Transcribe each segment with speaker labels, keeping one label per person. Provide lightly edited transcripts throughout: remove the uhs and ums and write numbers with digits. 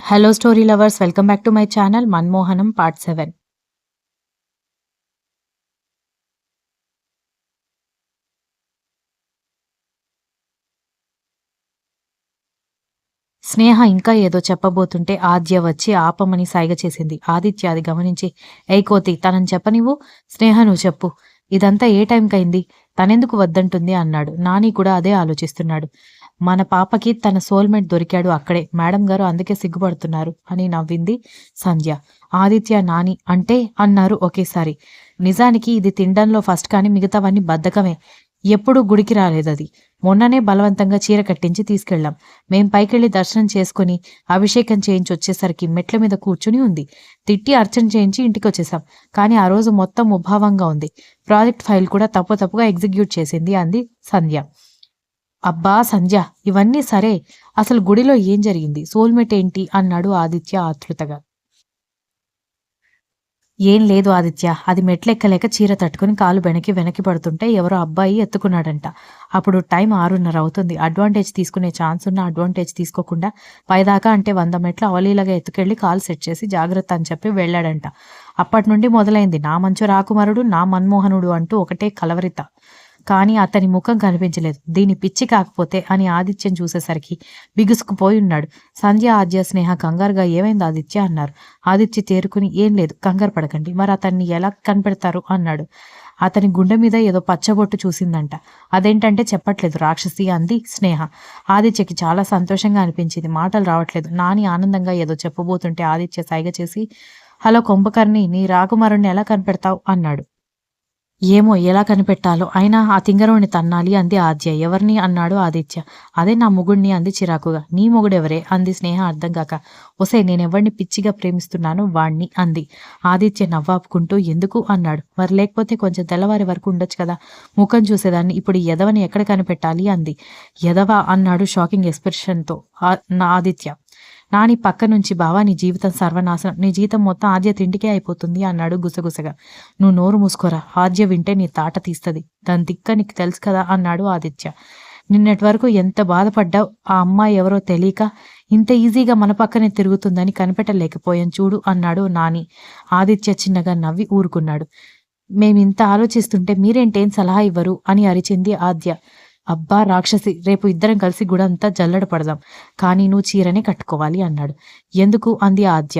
Speaker 1: Hello, story lovers. Welcome back to my channel, Manmohanam Part 7. స్నేహ ఇంకా ఏదో చెప్పబోతుంటే ఆద్య వచ్చి ఆపమని సైగ చేసింది. ఆదిత్య అది గమనించి, "ఏయ్ కోతి, తనని చెప్పనివ్వు. స్నేహ నువ్వు చెప్పు. ఇదంతా ఏ టైంకయింది? తనెందుకు వద్దంటుంది?" అన్నాడు. నాని కూడా అదే ఆలోచిస్తున్నాడు. "మన పాపకి తన సోల్‌మేట్ దొరికాడు అక్కడే. మేడం గారు అందుకే సిగ్గుపడుతున్నారు" అని నవ్వింది సంధ్య. ఆదిత్య, నాని "అంటే?" అన్నారు ఒకేసారి. నిజానికి ఇది తినడంలో ఫస్ట్ కానీ మిగతావన్నీ బద్ధకమే. ఎప్పుడూ గుడికి రాలేదది. మొన్ననే బలవంతంగా చీర కట్టించి తీసుకెళ్ళాం. మేం పైకెళ్ళి దర్శనం చేసుకుని, అభిషేకం చేయించొచ్చేసరికి మెట్ల మీద కూర్చుని ఉంది. తిట్టి అర్చన చేయించి ఇంటికొచ్చేశాం. కానీ ఆ రోజు మొత్తం ముభావంగా ఉంది. ప్రాజెక్ట్ ఫైల్ కూడా తప్పుగా ఎగ్జిక్యూట్ చేసింది అంది సంధ్య. అబ్బా సంధ్య, ఇవన్నీ సరే. అసలు గుడిలో ఏం జరిగింది? సోల్‌మేట్ ఏంటి? అన్నాడు ఆదిత్య ఆతృతగా. ఏం లేదు ఆదిత్య. అది మెట్లెక్కలేక చీర తట్టుకుని కాలు వెనక్కి పడుతుంటే ఎవరో అబ్బాయి ఎత్తుకున్నాడంట. అప్పుడు టైం 6:30 అవుతుంది. అడ్వాంటేజ్ తీసుకునే ఛాన్స్ ఉన్న అడ్వాంటేజ్ తీసుకోకుండా పైదాకా అంటే 100 మెట్లు అవలీలగా ఎత్తుకెళ్ళి కాలు సెట్ చేసి జాగ్రత్త అని చెప్పి వెళ్ళాడంట. అప్పట్నుండి మొదలైంది నా మంచు రాకుమారుడు, నా మన్మోహనుడు అంటూ ఒకటే కలవరిత. కానీ అతని ముఖం కనిపించలేదు. దీని పిచ్చి కాకపోతే అని ఆదిత్యని చూసేసరికి బిగుసుకుపోయున్నాడు. సంధ్య, ఆద్య, స్నేహ కంగారుగా "ఏమైంది ఆదిత్య?" అన్నారు. ఆదిత్య తేరుకుని "ఏం లేదు, కంగారు పడకండి. మరి అతన్ని ఎలా కనిపెడతారు?" అన్నాడు. అతని గుండె మీద ఏదో పచ్చబొట్టు చూసిందంట. అదేంటంటే చెప్పట్లేదు రాక్షసి అంది స్నేహ. ఆదిత్యకి చాలా సంతోషంగా అనిపించింది. మాటలు రావట్లేదు. నాని ఆనందంగా ఏదో చెప్పబోతుంటే ఆదిత్య సైగ చేసి "హలో కుంభకర్ణి, నీ రాకుమారుణ్ణి ఎలా కనిపెడతావు?" అన్నాడు. ఏమో ఎలా కనిపెట్టాలో, అయినా ఆ తింగరోణ్ణి తన్నాలి అంది ఆద్య. ఎవరిని? అన్నాడు ఆదిత్య. అదే నా మొగుడిని అంది చిరాకుగా. నీ మొగుడెవరే? అంది స్నేహ అర్థం కాక. ఒసేయ్, నేనెవరిని పిచ్చిగా ప్రేమిస్తున్నానో వాణ్ణి అంది. ఆదిత్య నవ్వాపుకుంటూ ఎందుకు? అన్నాడు. మరి లేకపోతే కొంచెం తెల్లవారి వరకు ఉండొచ్చు కదా, ముఖం చూసేదాన్ని. ఇప్పుడు ఈ ఎదవని ఎక్కడ కనిపెట్టాలి అంది. ఎదవా? అన్నాడు షాకింగ్ ఎక్స్ప్రెషన్తో ఆదిత్య. నాని పక్క నుంచి బావా, నీ జీవితం సర్వనాశనం. నీ జీతం మొత్తం ఆద్య తిండికే అయిపోతుంది అన్నాడు గుసగుసగా. నువ్వు నోరు మూసుకోరా. ఆద్య వింటే నీ తాట తీస్తది. దాని దిక్క నీకు తెలుసు కదా అన్నాడు ఆదిత్య. నిన్నటి వరకు ఎంత బాధపడ్డావు. ఆ అమ్మాయి ఎవరో తెలియక ఇంత ఈజీగా మన పక్కనే తిరుగుతుందని కనిపెట్టలేకపోయాం చూడు అన్నాడు నాని. ఆదిత్య చిన్నగా నవ్వి ఊరుకున్నాడు. మేమింత ఆలోచిస్తుంటే మీరేంటేం సలహా ఇవ్వరు అని అరిచింది ఆద్య. అబ్బా రాక్షసి, రేపు ఇద్దరం కలిసి గుడంతా జల్లెడ పడదాం. కానీ నువ్వు చీరనే కట్టుకోవాలి అన్నాడు. ఎందుకు? అంది ఆద్య.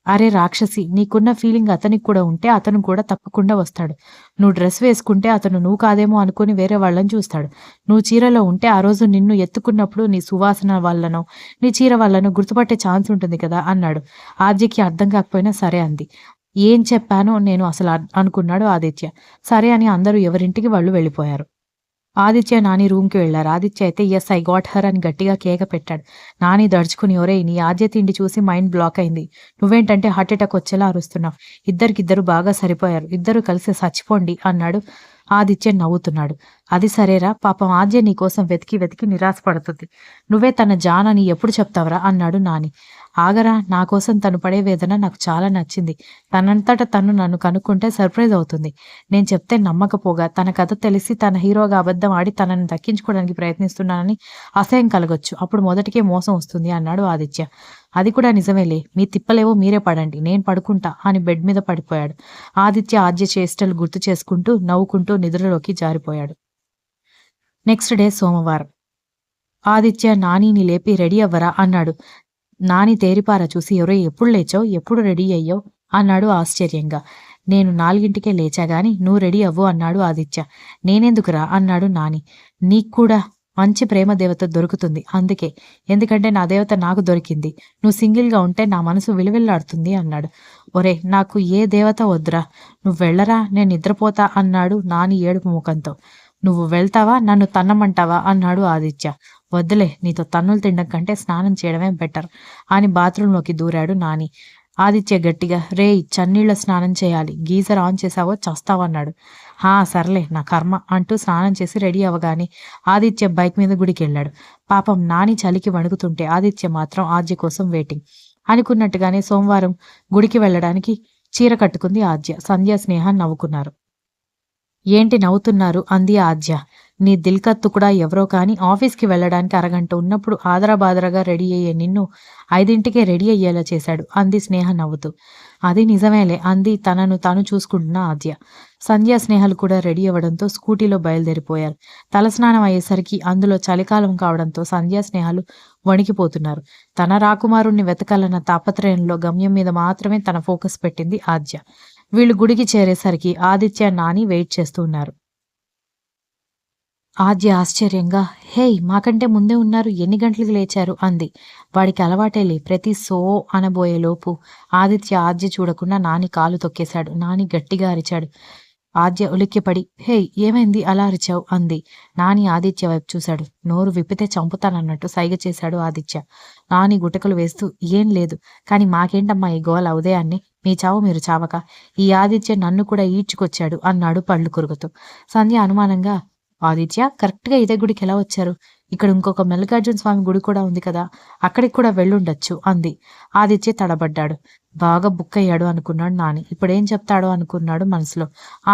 Speaker 1: అరే రాక్షసి, నీకున్న ఫీలింగ్ అతనికి కూడా ఉంటే అతను కూడా తప్పకుండా వస్తాడు. నువ్వు డ్రెస్ వేసుకుంటే అతను నువ్వు కాదేమో అనుకుని వేరే వాళ్ళని చూస్తాడు. నువ్వు చీరలో ఉంటే ఆ రోజు నిన్ను ఎత్తుకున్నప్పుడు నీ సువాసన వల్లనో నీ చీర వల్లనో గుర్తుపట్టే ఛాన్స్ ఉంటుంది కదా అన్నాడు. ఆద్యకి అర్థం కాకపోయినా సరే అంది. ఏం చెప్పానో నేను అసలు అనుకున్నాడు ఆదిత్య. సరే అని అందరూ ఎవరింటికి వాళ్ళు వెళ్ళిపోయారు. ఆదిత్య, నాని రూమ్‌కి వెళ్లారు. ఆదిత్య అయితే యెస్, ఐ గాట్ హర్ అని గట్టిగా కేక పెట్టాడు. నాని దడుచుకుని ఒరేయ్, నీ ఆద్య తిండి చూసి మైండ్ బ్లాక్ అయింది. నువ్వేంటంటే హార్ట్ అటాక్ వచ్చేలా అరుస్తున్నావు. ఇద్దరికిద్దరు బాగా సరిపోయారు. ఇద్దరు కలిసి సచ్చిపోండి అన్నాడు. ఆదిత్య నవ్వుతున్నాడు. అది సరేరా, పాపం ఆద్య నీకోసం వెతికి నిరాశపడుతుంది. నువ్వే తన జాన్ అని ఎప్పుడు చెప్తావురా అన్నాడు నాని. ఆగరా, నా కోసం తను పడే వేదన నాకు చాలా నచ్చింది. తనంతట తను నన్ను కనుక్కుంటే సర్ప్రైజ్ అవుతుంది. నేను చెప్తే నమ్మకపోగా తన కథ తెలిసి తన హీరోగా అబద్ధం ఆడి తనని దక్కించుకోవడానికి ప్రయత్నిస్తున్నానని అసహ్యం కలగొచ్చు. అప్పుడు మొదటికే మోసం వస్తుంది అన్నాడు ఆదిత్య. అది కూడా నిజమేలే, మీ తిప్పలేవో మీరే పడండి, నేను పడుకుంటా అని బెడ్ మీద పడిపోయాడు. ఆదిత్య ఆద్య చేష్టలు గుర్తు చేసుకుంటూ నవ్వుకుంటూ నిద్రలోకి జారిపోయాడు. నెక్స్ట్ డే సోమవారం. ఆదిత్య నానీని లేపి రెడీ అవ్వరా అన్నాడు. నాని తేరిపార చూసి ఒరేయ్, ఎప్పుడు లేచావు? ఎప్పుడు రెడీ అయ్యావు? అన్నాడు ఆశ్చర్యంగా. నేను 4కే లేచాగాని నువ్వు రెడీ అవ్వు అన్నాడు ఆదిత్య. నేనెందుకురా అన్నాడు నాని. నీకు కూడా మంచి ప్రేమ దేవత దొరుకుతుంది అందుకే. ఎందుకంటే నా దేవత నాకు దొరికింది. నువ్వు సింగిల్గా ఉంటే నా మనసు విలువిల్లాడుతుంది అన్నాడు. ఒరేయ్, నాకు ఏ దేవత వద్దురా, నువ్వు వెళ్ళరా, నేను నిద్రపోతా అన్నాడు నాని ఏడుపు ముఖంతో. నువ్వు వెళ్తావా, నన్ను తన్నమంటావా అన్నాడు ఆదిత్య. వద్దులే, నీతో తన్నులు తినడం కంటే స్నానం చేయడమే బెటర్ అని బాత్రూంలోకి దూరాడు నాని. ఆదిత్య గట్టిగా రేయ్, చన్నీళ్ళ స్నానం చేయాలి, గీజర్ ఆన్ చేసావో చస్తావన్నాడు. హా సర్లే, నా కర్మ అంటూ స్నానం చేసి రెడీ అవ్వగానే ఆదిత్య బైక్ మీద గుడికి వెళ్ళాడు. పాపం నాని చలికి వణుకుతుంటే ఆదిత్య మాత్రం ఆద్య కోసం వెయిటింగ్. అనుకున్నట్టుగానే సోమవారం గుడికి వెళ్ళడానికి చీర కట్టుకుంది ఆద్య. సంధ్య, స్నేహ నవ్వుకున్నారు. ఏంటి నవ్వుతున్నారు అంది ఆద్య. నీ దిల్కత్తు కూడా ఎవరో కానీ ఆఫీస్‌కి వెళ్ళడానికి అరగంట ఉన్నప్పుడు ఆదరాబాదరాగా రెడీ అయ్యే నిన్ను 5కే రెడీ అయ్యేలా చేశాడు అంది స్నేహ నవ్వుతూ. అది నిజమేలే అంది తనను తాను చూసుకుంటున్న ఆద్య. సంధ్య స్నేహలు కూడా రెడీ అవ్వడంతో స్కూటీలో బయలుదేరిపోయారు. తలస్నానం అయ్యేసరికి అందులో చలికాలం కావడంతో సంధ్య స్నేహలు వణికిపోతున్నారు. తన రాకుమారుణ్ణి వెతకాలన్న తాపత్రయంలో గమ్యం మీద మాత్రమే తన ఫోకస్ పెట్టింది ఆద్య. వీళ్ళు గుడికి చేరేసరికి ఆదిత్య, నాని వెయిట్ చేస్తూ ఉన్నారు. ఆద్య ఆశ్చర్యంగా, హేయ్ మాకంటే ముందే ఉన్నారు, ఎన్ని గంటలకు లేచారు అంది. వాడికి అలవాటేలే. ప్రతి సో అనబోయే లోపు ఆద్య చూడకుండా నాని కాలు తొక్కేశాడు. నాని గట్టిగా అరిచాడు. ఆద్య ఉలిక్కిపడి, హేయ్ ఏమైంది అలా అరిచావు అంది. నాని ఆదిత్య వైపు చూశాడు. నోరు విప్పితే చంపుతానన్నట్టు సైగ చేశాడు ఆదిత్య. నాని గుటకలు వేస్తూ, ఏం లేదు, కానీ మాకేంటమ్మా ఈ గోల ఉదయాన్నే, మీ చావు మీరు చావక ఈ ఆదిత్య నన్ను కూడా ఈడ్చుకొచ్చాడు అన్నాడు పళ్ళు కొరుకుతూ. సంధ్య అనుమానంగా, ఆదిత్య కరెక్ట్‌గా ఇదే గుడికి ఎలా వచ్చారు? ఇక్కడ ఇంకొక మల్లికార్జున స్వామి గుడి కూడా ఉంది కదా, అక్కడికి కూడా వెళ్ళుండొచ్చు అంది. ఆదిత్య తడబడ్డాడు. బాగా బుక్కయ్యాడు అనుకున్నాడు నాని. ఇప్పుడేం చెప్తాడో అనుకున్నాడు మనసులో.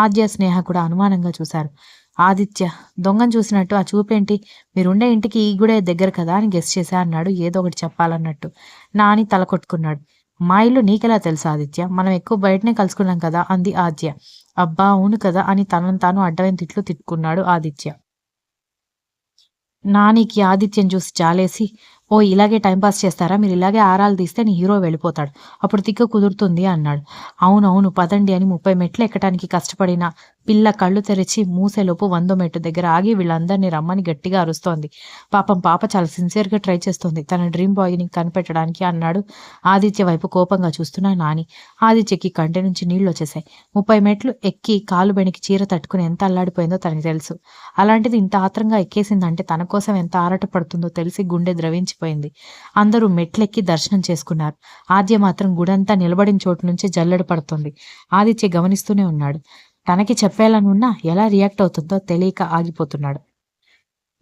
Speaker 1: ఆద్య, స్నేహ కూడా అనుమానంగా చూశారు. ఆదిత్య దొంగను చూసినట్టు ఆ చూపేంటి? మీరుండే ఇంటికి ఈ గుడే దగ్గర కదా అని గెస్ చేశా అన్నాడు ఏదో ఒకటి చెప్పాలన్నట్టు. నాని తల కొట్టుకున్నాడు. మా ఇల్లు నీకెలా తెలుసు ఆదిత్య? మనం ఎక్కువ బయటనే కలుసుకున్నాం కదా అంది ఆద్య. అబ్బా అవును కదా అని తనను తాను అడ్డమైన తిట్లు తిట్టుకున్నాడు ఆదిత్య. నానికి ఆదిత్యని చూసి జాలేసి, ఓ ఇలాగే టైంపాస్ చేస్తారా? మీరు ఇలాగే ఆరాలు తీస్తే నీ హీరో వెళ్ళిపోతాడు. అప్పుడు తిక్క కుదురుతుంది అన్నాడు. అవునవును పదండి అని 30 మెట్లు ఎక్కడానికి కష్టపడిన పిల్ల కళ్ళు తెరిచి మూసేలోపు 100వ మెట్టు దగ్గర ఆగి వీళ్ళందరినీ రమ్మని గట్టిగా అరుస్తోంది. పాపం పాప చాలా సిన్సియర్గా ట్రై చేస్తోంది తన డ్రీమ్ బాయ్ని కనిపెట్టడానికి అన్నాడు ఆదిత్య వైపు కోపంగా చూస్తున్న నాని. ఆదిత్యకి కంటి నుంచి నీళ్లు వచ్చేసాయి. 30 మెట్లు ఎక్కి కాలు బెణికి చీర తట్టుకుని ఎంత అల్లాడిపోయిందో తనకి తెలుసు. అలాంటిది ఇంత ఆత్రంగా ఎక్కేసిందంటే తన కోసం ఎంత ఆరాట పడుతుందో తెలిసి గుండె ద్రవించిపోయింది. అందరూ మెట్లెక్కి దర్శనం చేసుకున్నారు. ఆద్య మాత్రం గుడంతా నిలబడిన చోటు నుంచి జల్లెడ పడుతుంది. ఆదిత్య గమనిస్తూనే ఉన్నాడు. తనకి చెప్పేయాలనున్నా ఎలా రియాక్ట్ అవుతుందో తెలియక ఆగిపోతున్నాడు.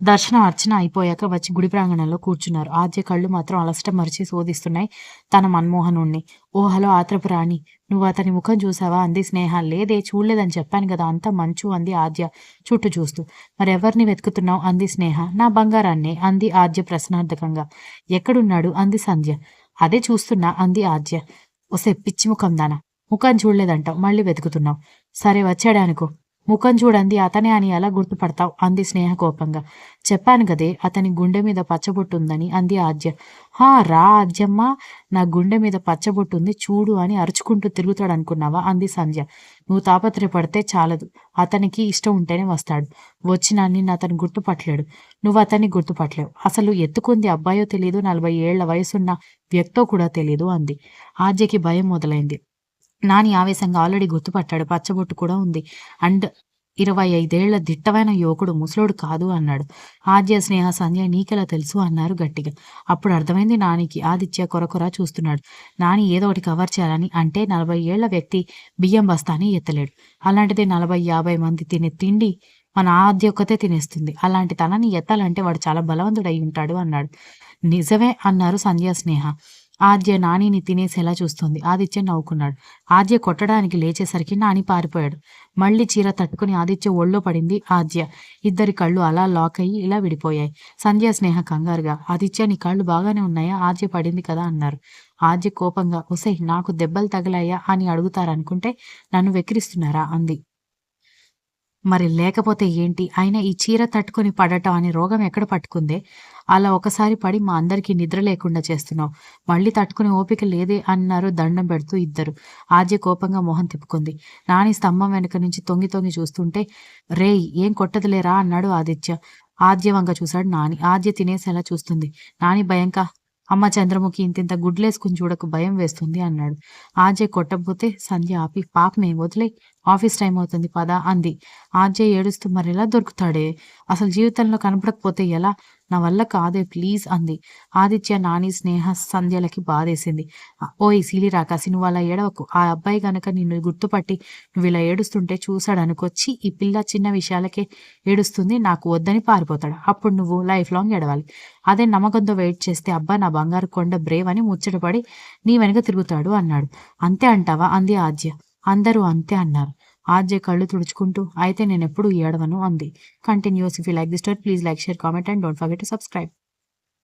Speaker 1: దర్శనం అర్చన అయిపోయాక వచ్చి గుడి ప్రాంగణంలో కూర్చున్నారు. ఆద్య కళ్ళు మాత్రం అలసట మరిచి శోధిస్తున్నాయి తన మన్మోహనుణ్ణి. ఓ హలో ఆత్రపు రాణి, నువ్వు అతని ముఖం చూసావా అంది స్నేహ. లేదే, చూడలేదని చెప్పాను కదా, అంతా మంచు అంది ఆద్య చుట్టూ చూస్తూ. మరెవరిని వెతుకుతున్నావు అంది స్నేహ. నా బంగారాన్నే అంది ఆద్య ప్రశ్నార్థకంగా. ఎక్కడున్నాడు అంది సంధ్య. అదే చూస్తున్నా అంది ఆద్య. ఒసే పిచ్చి ముఖం దానా, ముఖం చూడలేదంటావు, మళ్ళీ వెతుకుతున్నావు. సరే వచ్చాడే అనుకో, ముఖం చూడంది అతనే అని ఎలా గుర్తుపడతావు అంది స్నేహ కోపంగా. చెప్పాను గదే అతని గుండె మీద పచ్చబొట్టుందని అంది ఆద్య. హా రా ఆద్యమ్మ, నా గుండె మీద పచ్చబొట్టుంది చూడు అని అరుచుకుంటూ తిరుగుతాడనుకున్నావా అంది సంధ్య. నువ్వు తాపత్రయపడితే చాలదు, అతనికి ఇష్టం ఉంటేనే వస్తాడు. వచ్చినా నిన్ను అతను గుర్తుపట్టలేడు, నువ్వు అతన్ని గుర్తుపట్టలేవు. అసలు ఎత్తుకుంది అబ్బాయో తెలియదు, 40 ఏళ్ల వయసున్న వ్యక్తో కూడా తెలియదు అంది. ఆద్యకి భయం మొదలైంది. నాని ఆవేశంగా ఆల్రెడీ గుర్తుపట్టాడు, పచ్చబొట్టు కూడా ఉంది. అండ్ 25 ఏళ్ల దిట్టమైన యువకుడు, ముసలోడు కాదు అన్నాడు. ఆద్య, స్నేహ, సంధ్య నీకెలా తెలుసు అన్నారు గట్టిగా. అప్పుడు అర్థమైంది నానికి. ఆదిత్య కొరకొర చూస్తున్నాడు. నాని ఏదో ఒకటి కవర్ చేయాలని అంటే 40 ఏళ్ల వ్యక్తి బియ్యం బస్తాని ఎత్తలేడు. అలాంటిది 40-50 మంది తినే తిండి మన ఆద్య ఒక్కతే తినేస్తుంది. అలాంటి తనని ఎత్తాలంటే వాడు చాలా బలవంతుడై ఉంటాడు అన్నాడు. నిజమే అన్నారు సంధ్య, స్నేహ. ఆద్య నానిని తినేసేలా చూస్తుంది. ఆదిత్య నవ్వుకున్నాడు. ఆద్య కొట్టడానికి లేచేసరికి నాని పారిపోయాడు. మళ్ళీ చీర తట్టుకుని ఆదిత్య ఒళ్ళో పడింది ఆద్య. ఇద్దరి కళ్ళు అలా లాక్ అయ్యి ఇలా విడిపోయాయి. సంధ్య, స్నేహ కంగారుగా, ఆదిత్య నీ కళ్ళు బాగానే ఉన్నాయా, ఆద్య పడింది కదా అన్నారు. ఆద్య కోపంగా, ఒసై నాకు దెబ్బలు తగిలాయా అని అడుగుతారనుకుంటే నన్ను వెక్కిరిస్తున్నారా అంది. మరి లేకపోతే ఏంటి? అయినా ఈ చీర తట్టుకొని పడటం అనే రోగం ఎక్కడ పట్టుకుందే? అలా ఒకసారి పడి మా అందరికీ నిద్ర లేకుండా చేస్తున్నావు. మళ్ళీ తట్టుకునే ఓపిక లేదే అన్నారు దండం పెడుతూ ఇద్దరు. ఆద్య కోపంగా మొహం తిప్పుకుంది. నాని స్తంభం వెనక నుంచి తొంగి తొంగి చూస్తుంటే, రేయ్ ఏం కొట్టదులేరా అన్నాడు ఆదిత్య. ఆద్య వంక చూశాడు నాని. ఆద్య తినేసేలా చూస్తుంది. నాని భయంగా, అమ్మ చంద్రముఖి ఇంతింత గుడ్లేసుకుని చూడకు, భయం వేస్తుంది అన్నాడు. ఆద్య కొట్టకపోతే సంధ్య ఆపి, పాపమే వదిలేయ్, ఆఫీస్ టైం అవుతుంది పద అంది. ఆద్య ఏడుస్తూ, మరెలా దొరుకుతాడే, అసలు జీవితంలో కనపడకపోతే ఎలా, నా వల్ల కాదే ప్లీజ్ అంది. ఆదిత్య, నాని, స్నేహ, సంధ్యలకి బాధేసింది. ఓయ్ సీలి రాకాసి, నువ్వు అలా ఏడవకు. ఆ అబ్బాయి గనక నిన్ను గుర్తుపట్టి నువ్వు ఇలా ఏడుస్తుంటే చూశాడు అనుకొచ్చి ఈ పిల్ల చిన్న విషయాలకే ఏడుస్తుంది నాకు వద్దని పారిపోతాడు. అప్పుడు నువ్వు లైఫ్ లాంగ్ ఏడవాలి. అదే నమ్మకంతో వెయిట్ చేస్తే అబ్బా నా బంగారు కొండ బ్రేవ్ అని ముచ్చటపడి నీ వెనక తిరుగుతాడు అన్నాడు. అంతే అంటావా అంది ఆద్య. అందరూ అంతే అన్నారు. ఆర్జే కళ్ళు తుడుచుకుంటూ అయితే నేనెప్పుడూ ఏడవను అంది. Continuous. If you like this story please like, share, comment and don't forget to subscribe.